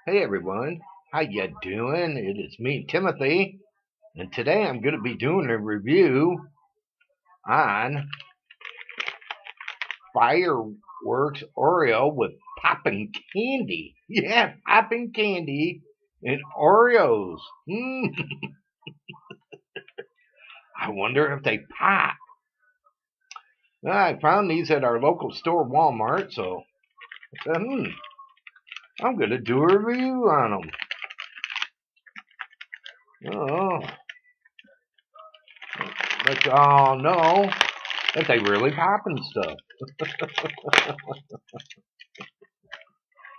Hey everyone, how ya doing? It is me, Timothy, and today I'm going to be doing a review on Fireworks Oreo with popping candy. Yeah, popping candy and Oreos. I wonder if they pop. Well, I found these at our local store, Walmart, so I said, I'm going to do a review on them. Oh, let y'all know that they really pop and stuff.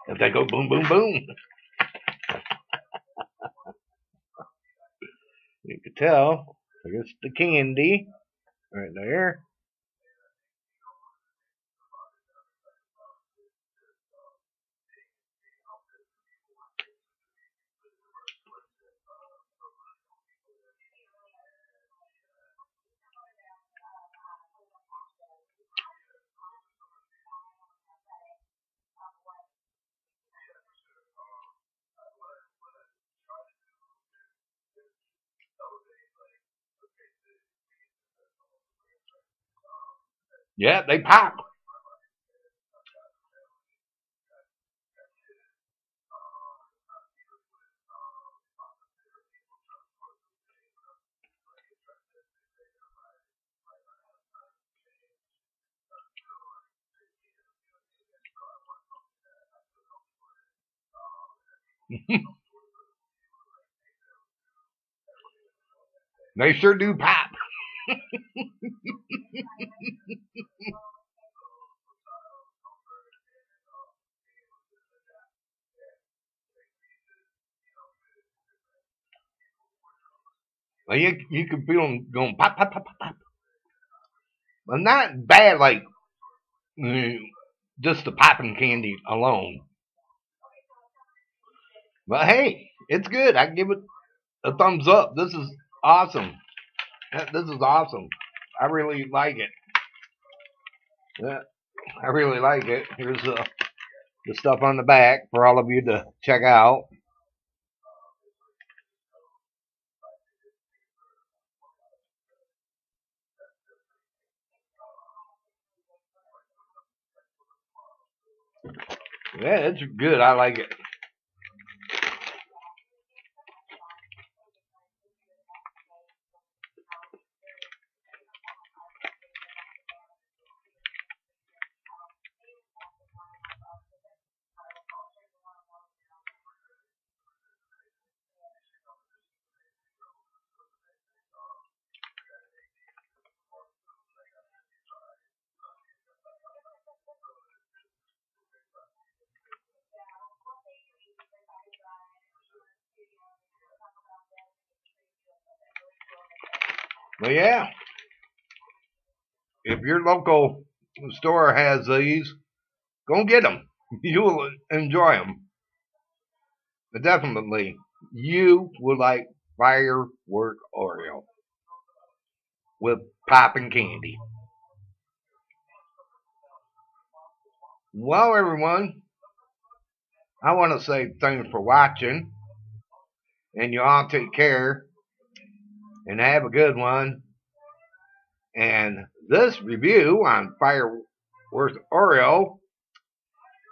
If they go boom, boom, boom, you can tell. There's the candy right there. Yeah, they pop. They sure do pop. Well, you can feel them going pop, pop, pop, pop, pop. But not bad like mm, just the popping candy alone. But hey, it's good. I give it a thumbs up. This is awesome. This is awesome. I really like it. Yeah, I really like it. Here's the stuff on the back for all of you to check out. Yeah, it's good. I like it. Well, yeah, if your local store has these, go get them. You'll enjoy them. But definitely, you will like Firework Oreo with popping candy. Well, everyone, I want to say thanks for watching, and you all take care and have a good one. And this review on Firework Oreo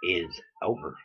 is over.